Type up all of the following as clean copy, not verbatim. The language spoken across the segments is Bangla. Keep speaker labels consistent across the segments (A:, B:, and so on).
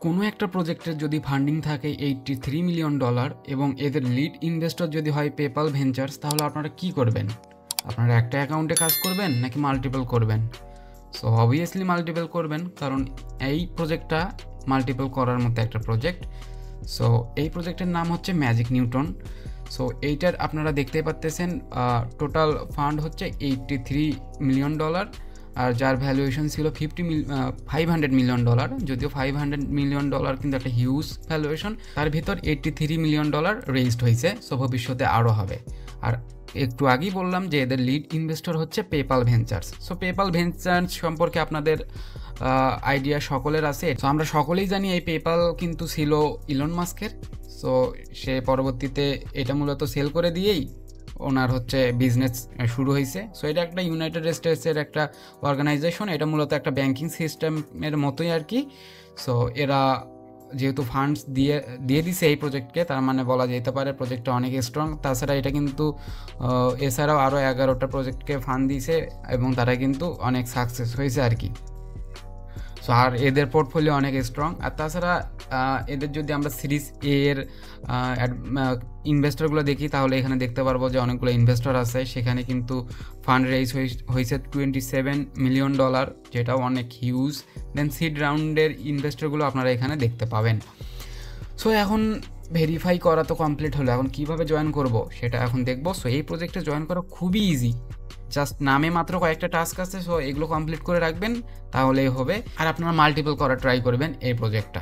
A: কোনো একটা প্রজেক্টের যদি ফান্ডিং থাকে $83 মিলিয়ন এবং এদের লিড ইনভেস্টর যদি হয় পেপ্যাল ভেঞ্চার্স, তাহলে আপনারা কি করবেন? আপনারা একটা অ্যাকাউন্টে কাজ করবেন নাকি মাল্টিপল করবেন? সো অবভিয়াসলি মাল্টিপল করবেন, কারণ এই প্রজেক্টটা মাল্টিপল করার মতো একটা প্রজেক্ট। সো এই প্রজেক্টের নাম হচ্ছে ম্যাজিক নিউটন। সো এইটার আপনারা দেখতেই পাচ্তেছেন টোটাল ফান্ড হচ্ছে $83 মিলিয়ন, আর যার ভ্যালুয়েশন ছিল $500 মিলিয়ন। যদিও $500 মিলিয়ন কিন্তু একটা হিউজ ভ্যালুয়েশন, তার ভিতর $83 মিলিয়ন রেইজড হয়েছে। সো ভবিষ্যতে আরও হবে। আর একটু আগেই বললাম যে এদের লিড ইনভেস্টর হচ্ছে PayPal ventures. So PayPal ventures সম্পর্কে আপনাদের আইডিয়া সকলের আছে। সো আমরা সকলেই জানি এই পেপ্যাল কিন্তু ছিল ইলন মাস্কের। সো সে পরবর্তীতে এটা মূলত সেল করে দিয়েই ওনার হচ্ছে বিজনেস শুরু হয়েছে। সো এটা একটা ইউনাইটেড স্টেটসের একটা অর্গানাইজেশন, এটা মূলত একটা ব্যাংকিং সিস্টেমের মতোই আর কি। সো এরা যেহেতু ফান্ডস দিয়ে দিছে এই প্রজেক্টকে, তার মানে বলা যেতে পারে প্রজেক্টটা অনেক স্ট্রং। তাছাড়া এটা কিন্তু এছাড়াও আরও 11টা প্রজেক্টকে ফান্ড দিয়েছে এবং তারা কিন্তু অনেক সাকসেস হয়েছে আর কি। সো আর এদের পোর্টফোলিও অনেক স্ট্রং। আর তাছাড়া এদের যদি আমরা সিরিজ এর ইনভেস্টরগুলো দেখি, তাহলে এখানে দেখতে পারবো যে অনেকগুলো ইনভেস্টর আছে। সেখানে কিন্তু ফান্ড রেইজ হয়েছে $27 মিলিয়ন, যেটাও অনেক হিউজ। দেন সিড রাউন্ডের ইনভেস্টরগুলো আপনারা এখানে দেখতে পাবেন। সো এখন ভেরিফাই করা তো কমপ্লিট হলো, এখন কিভাবে জয়েন করব সেটা এখন দেখবো। সো এই প্রজেক্টে জয়েন করা খুবই ইজি, জাস্ট নামে মাত্র কয়েকটা টাস্ক আছে। সো এগুলো কমপ্লিট করে রাখবেন, তাহলেই হবে। আর আপনারা মাল্টিপল করা ট্রাই করবেন এই প্রজেক্টটা।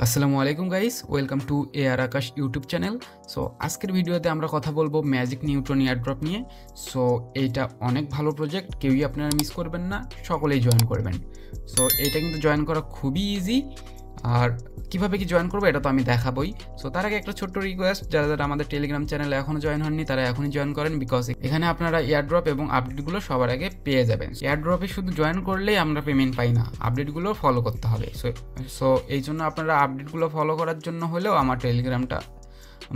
A: আসসালামু আলাইকুম guys, welcome to AR Akash YouTube channel. So আজকের ভিডিওতে আমরা কথা বলবো ম্যাজিক নিউটন এয়ারড্রপ নিয়ে। সো এইটা অনেক ভালো প্রজেক্ট, কেউই আপনারা মিস করবেন না, সকলেই জয়েন করবেন। সো এইটা কিন্তু জয়েন করা খুবই ইজি। আর কীভাবে কি জয়েন করবো এটা তো আমি দেখাবোই। সো তার আগে একটা ছোট্ট রিকোয়েস্ট, যারা যারা আমাদের টেলিগ্রাম চ্যানেলে এখনও জয়েন হননি তারা এখনই জয়েন করেন, বিকজ এখানে আপনারা এয়ারড্রপ এবং আপডেটগুলো সবার আগে পেয়ে যাবেন। এয়ারড্রপে শুধু জয়েন করলেই আমরা পেমেন্ট পাই না, আপডেটগুলো ফলো করতে হবে। সো এই জন্য আপনারা আপডেটগুলো ফলো করার জন্য হলেও আমার টেলিগ্রামটা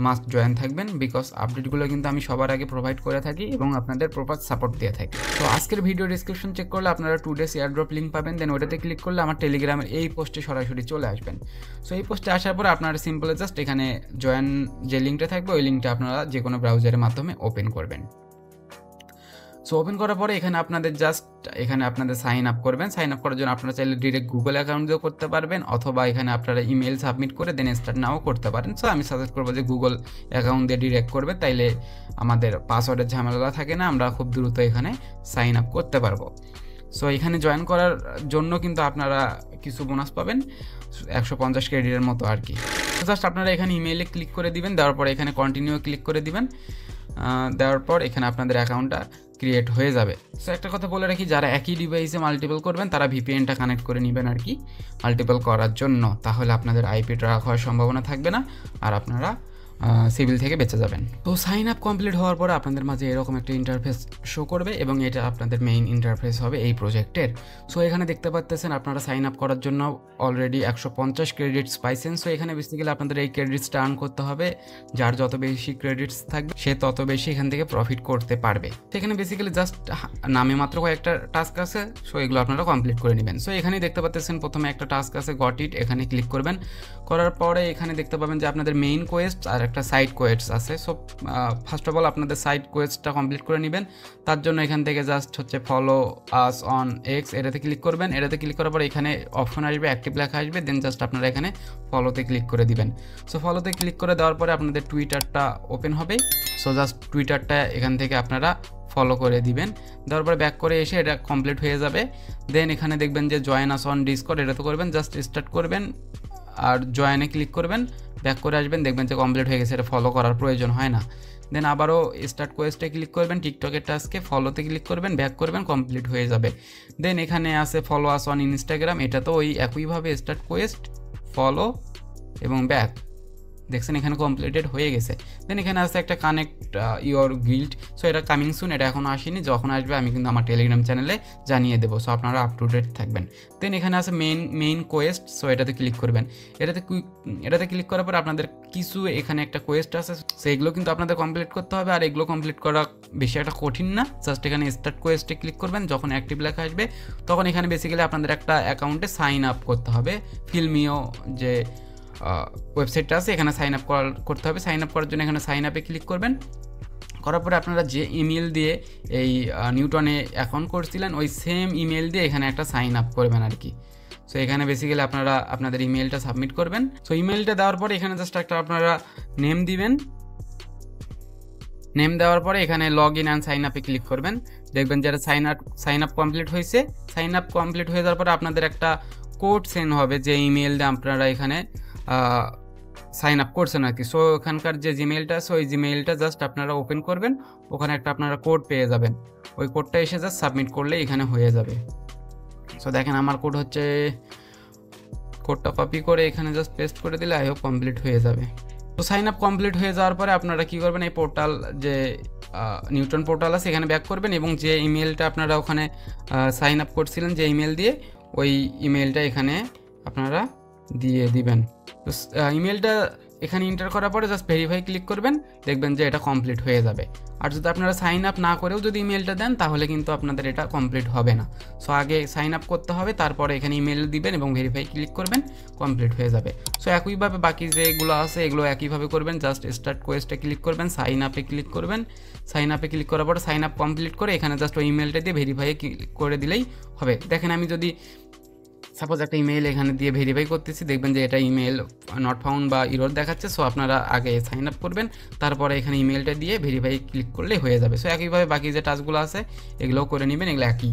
A: মাস্ট জয়েন থাকবেন, বিকজ আপডেটগুলো কিন্তু আমি সবার আগে প্রোভাইড করে থাকি এবং আপনাদের প্রপার সাপোর্ট দিয়ে থাকি। তো আজকের ভিডিও ডিসক্রিপশন চেক করলে আপনারা 2 days এয়ারড্রপ লিঙ্ক পাবেন। দেন ওটাতে ক্লিক করলে আমার টেলিগ্রামের এই পোস্টে সরাসরি চলে আসবেন। সো এই পোস্টে আসার পর আপনারা সিম্পল জাস্ট এখানে জয়েন যে লিঙ্কটা থাকবে ওই লিঙ্কটা আপনারা যে কোনো ব্রাউজারের মাধ্যমে ওপেন করবেন। সো ওপেন করার পরে এখানে আপনাদের সাইন আপ করবেন। সাইন আপ করার জন্য আপনারা চাইলে ডিরেক্ট গুগল অ্যাকাউন্ট দিয়েও করতে পারবেন, অথবা এখানে আপনারা ইমেল সাবমিট করে দেন স্টার্ট নাও করতে পারেন। সো আমি সাজেস্ট করবো যে গুগল অ্যাকাউন্ট দিয়ে ডিরেক্ট করবে, তাইলে আমাদের পাসওয়ার্ডের ঝামেলা থাকে না, আমরা খুব দ্রুত এখানে সাইন আপ করতে পারবো। সো এখানে জয়েন করার জন্য কিন্তু আপনারা কিছু বোনাস পাবেন, 150 ক্রেডিটের মতো আর কি। জাস্ট আপনারা এখানে ইমেইলে ক্লিক করে দিবেন, দেওয়ার পর এখানে কন্টিনিউ ক্লিক করে দিবেন। দেওয়ার পর এখানে আপনাদের অ্যাকাউন্টটা ক্রিয়েট হয়ে যাবে। সো একটা কথা বলে রাখি, যারা একই ডিভাইসে মাল্টিপল করবেন তারা ভিপিএনটা কানেক্ট করে নেবেন আর কি মাল্টিপল করার জন্য, তাহলে আপনাদের আইপি ট্র্যাক হওয়ার সম্ভাবনা থাকবে না আর আপনারা সিভিল থেকে বেঁচে যাবেন। তো সাইন আপ কমপ্লিট হওয়ার পরে আপনাদের মাঝে এরকম একটা ইন্টারফেস শো করবে এবং এটা আপনাদের মেইন ইন্টারফেস হবে এই প্রজেক্টের। সো এখানে দেখতে পাচ্ছেন আপনারা সাইন আপ করার জন্য অলরেডি 150 ক্রেডিটস পাইছেন। সো এখানে বেসিক্যালি আপনাদের এই ক্রেডিটসটা আর্ন করতে হবে, যার যত বেশি ক্রেডিটস থাকবে সে তত বেশি এখান থেকে প্রফিট করতে পারবে। সেখানে বেসিক্যালি জাস্ট নামে মাত্র কয়েকটা টাস্ক আছে, সো এগুলো আপনারা কমপ্লিট করে নেবেন। সো এখানে দেখতে পাচ্ছেন প্রথমে একটা টাস্ক আছে গট ইট, এখানে ক্লিক করবেন। করার পরে এখানে দেখতে পাবেন যে আপনাদের মেইন কোয়েস্ট আর একটা সাইড কোয়েস্ট আছে। সো ফার্স্ট অফ অল আপনাদের সাইড কোয়েস্টটা কমপ্লিট করে নেবেন। তার জন্য এখান থেকে জাস্ট হচ্ছে ফলো আস অন এক্স, এটাতে ক্লিক করবেন। এটাতে ক্লিক করার পর এখানে অপশন আসবে, অ্যাক্টিভ লেখা আসবে, দেন জাস্ট আপনারা এখানে ফলোতে ক্লিক করে দিবেন। সো ফলোতে ক্লিক করে দেওয়ার পরে আপনাদের টুইটারটা ওপেন হবে। সো জাস্ট টুইটারটা এখান থেকে আপনারা ফলো করে দিবেন। দেওয়ার পরে ব্যাক করে এসে এটা কমপ্লিট হয়ে যাবে। দেন এখানে দেখবেন যে জয়েন আস অন ডিসকর্ড, এটাতে করবেন, জাস্ট স্টার্ট করবেন আর জয়েনে ক্লিক করবেন, ব্যাক করে আসবেন, দেখবেন যে কমপ্লিট হয়ে গেছে, এটা ফলো করার প্রয়োজন হয় না। দেন আবারও স্টার্ট কোয়েস্টে ক্লিক করবেন, টিকটকের টাস্কে ফলোতে ক্লিক করবেন, ব্যাক করবেন, কমপ্লিট হয়ে যাবে। দেন এখানে আছে ফলো আস অন ইনস্টাগ্রাম, এটা তো ওই একইভাবে স্টার্ট কোয়েস্ট, ফলো এবং ব্যাক, দেখছেন এখানে কমপ্লিটেড হয়ে গেছে। দেন এখানে আছে একটা কানেক্ট ইওর গিল্ড, সো এটা কামিং সুন, এটা এখনও আসেনি, যখন আসবে আমি কিন্তু আমার টেলিগ্রাম চ্যানেলে জানিয়ে দেবো, সো আপনারা আপ টু ডেট থাকবেন। দেন এখানে আছে মেইন কোয়েস্ট, সো এটাতে ক্লিক করবেন। এটাতে ক্লিক করার পর আপনাদের কিছু এখানে একটা কোয়েস্ট আছে, সো এগুলো কিন্তু আপনাদের কমপ্লিট করতে হবে। আর এগুলো কমপ্লিট করা বেশি একটা কঠিন না, জাস্ট এখানে স্টার্ট কোয়েস্টে ক্লিক করবেন। যখন অ্যাক্টিভ লেখা আসবে তখন এখানে বেসিক্যালি আপনাদের একটা অ্যাকাউন্টে সাইন আপ করতে হবে। ফিল্মিও যে ওয়েবসাইটটা আছে এখানে সাইন আপ করতে হবে। সাইন আপ করার জন্য এখানে সাইন আপে ক্লিক করবেন। করার পরে আপনারা যে ইমেল দিয়ে এই নিউটনে অ্যাকাউন্ট করছিলেন ওই সেম ইমেল দিয়ে এখানে একটা সাইন আপ করবেন আর কি। সো এখানে বেসিক্যালি আপনারা আপনাদের ইমেলটা সাবমিট করবেন। সো ইমেলটা দেওয়ার পরে এখানে জাস্ট একটা আপনারা নেম দিবেন। নেম দেওয়ার পরে এখানে লগ ইন অ্যান্ড সাইন আপে ক্লিক করবেন। দেখবেন যারা সাইন আপ কমপ্লিট হয়েছে। সাইন আপ কমপ্লিট হয়ে যাওয়ার পরে আপনাদের একটা কোড সেন্ড হবে, যে ইমেল দিয়ে আপনারা এখানে সাইন আপ করছেন আর কি। সো ওখানকার যে জিমেইলটা আছে ওই জিমেইলটা জাস্ট আপনারা ওপেন করবেন, ওখানে একটা আপনারা কোড পেয়ে যাবেন। ওই কোডটা এসে জাস্ট সাবমিট করলে এখানে হয়ে যাবে। সো দেখেন আমার কোড হচ্ছে, কোডটা কপি করে এখানে জাস্ট পেস্ট করে দিলে আই হোপ কমপ্লিট হয়ে যাবে। তো সাইন আপ কমপ্লিট হয়ে যাওয়ার পরে আপনারা কী করবেন, এই পোর্টাল যে নিউটন পোর্টাল আছে এখানে ব্যাক করবেন এবং যে ইমেলটা আপনারা ওখানে সাইন আপ করছিলেন যে ইমেল দিয়ে, ওই ইমেলটা এখানে আপনারা দিয়ে দিবেন। তো ইমেলটা এখানে এন্টার করার পরে জাস্ট ভেরিফাই ক্লিক করবেন, দেখবেন যে এটা কমপ্লিট হয়ে যাবে। আর যদি আপনারা সাইন আপ না করেও যদি ইমেলটা দেন তাহলে কিন্তু আপনাদের এটা কমপ্লিট হবে না। সো আগে সাইন আপ করতে হবে, তারপরে এখানে ইমেল দিবেন এবং ভেরিফাই ক্লিক করবেন, কমপ্লিট হয়ে যাবে। সো একইভাবে বাকি যেগুলো আছে এগুলো একইভাবে করবেন। জাস্ট স্টার্ট কোয়েস্টে ক্লিক করবেন, সাইন আপে ক্লিক করবেন। সাইন আপে ক্লিক করার পরে সাইন আপ কমপ্লিট করে এখানে জাস্ট ওই ইমেলটা দিয়ে ভেরিফাই করে দিলেই হবে। দেখেন আমি যদি সাপোজ একটা ইমেল এখানে দিয়ে ভেরিফাই করতেছি, দেখবেন যে এটা ইমেল নট ফাউন্ড বা ইরর দেখাচ্ছে। সো আপনারা আগে সাইন আপ করবেন, তারপরে এখানে ইমেলটা দিয়ে ভেরিফাই ক্লিক করলেই হয়ে যাবে। সো একইভাবে বাকি যে টাস্কগুলো আছে এগুলোও করে নেবেন, এগুলো একই,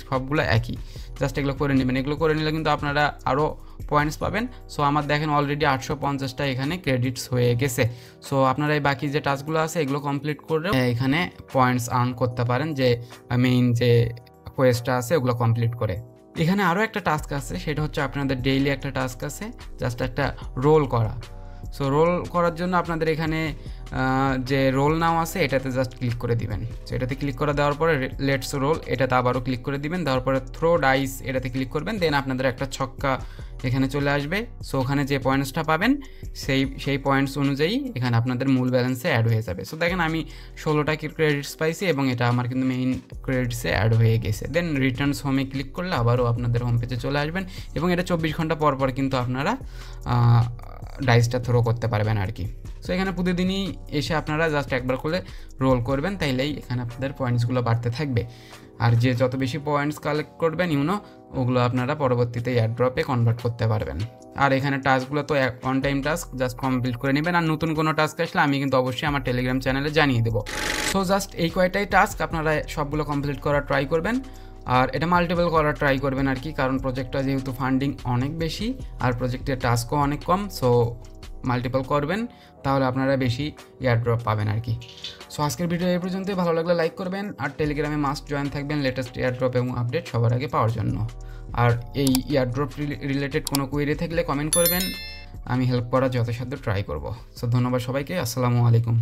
A: সবগুলো একই, জাস্ট এগুলো করে নেবেন। এগুলো করে নিলে কিন্তু আপনারা আরও পয়েন্টস পাবেন। সো আমার দেখেন অলরেডি 850টা এখানে ক্রেডিটস হয়ে গেছে। সো আপনারা এই বাকি যে টাস্কগুলো আছে এগুলো কমপ্লিট করে এখানে পয়েন্টস আর্ন করতে পারেন, যে মেইন যে কোয়েস্টটা আছে ওগুলো কমপ্লিট করে। এখানে আরও একটা টাস্ক আছে, সেটা হচ্ছে আপনাদের ডেইলি একটা টাস্ক আছে, জাস্ট একটা রোল করা। সো রোল করার জন্য আপনাদের এখানে যে রোল নাও আছে এটাতে জাস্ট ক্লিক করে দিবেন। সো এটাতে ক্লিক করে দেওয়ার পরে লেটস রোল এটাতে আবারও ক্লিক করে দিবেন, দেওয়ার পরে থ্রো ডাইস এটাতে ক্লিক করবেন। দেন আপনাদের একটা ছক্কা এখানে চলে আসবে। সো ওখানে যে পয়েন্টসটা পাবেন সেই পয়েন্টস অনুযায়ী এখানে আপনাদের মূল ব্যালেন্সে অ্যাড হয়ে যাবে। সো দেখেন আমি 16টা ক্রেডিটস পাইছি এবং এটা আমার কিন্তু মেইন ক্রেডিটসে অ্যাড হয়ে গেছে। দেন রিটার্নস হোমে ক্লিক করলে আবারও আপনাদের হোম পেজে চলে আসবেন এবং এটা 24 ঘন্টা পর পর কিন্তু আপনারা ডাইসটা থ্রো করতে পারবেন আর কি। সো এখানে প্রতিদিনই এসে আপনারা জাস্ট একবার করে রোল করবেন, তাইলেই এখানে আপনাদের পয়েন্টসগুলো বাড়তে থাকবে। আর যে যত বেশি পয়েন্টস কালেক্ট করবেন ওগুলো আপনারা পরবর্তীতে এয়ারড্রপে কনভার্ট করতে পারবেন। আর এখানে টাস্কগুলো তো on time task, just complete করে নেবেন। আর নতুন কোনো টাস্ক আসলে আমি কিন্তু অবশ্যই আমার টেলিগ্রাম চ্যানেলে জানিয়ে দেবো। সো জাস্ট এই কয়টাই টাস্ক আপনারা সবগুলো কমপ্লিট করার ট্রাই করবেন। আর এটা মাল্টিপল করার ট্রাই করবেন আর কি, কারণ প্রজেক্টটা যেহেতু ফান্ডিং অনেক বেশি আর প্রজেক্টের টাস্কও অনেক কম। সো মাল্টিপল করবেন, তাহলে আপনারা বেশি এয়ারড্রপ পাবেন আর কি। সো আজকের ভিডিও এই পর্যন্তই। ভালো লাগলে লাইক করবেন আর টেলিগ্রামে মাস্ট জয়েন থাকবেন লেটেস্ট এয়ারড্রপ এবং আপডেট সবার আগে পাওয়ার জন্য। আর এই এয়ারড্রপ রিলেটেড কোনো কোয়েরি থাকলে কমেন্ট করবেন, আমি হেল্প করার যথাসাধ্য ট্রাই করব। সো ধন্যবাদ সবাইকে, আসসালামু আলাইকুম।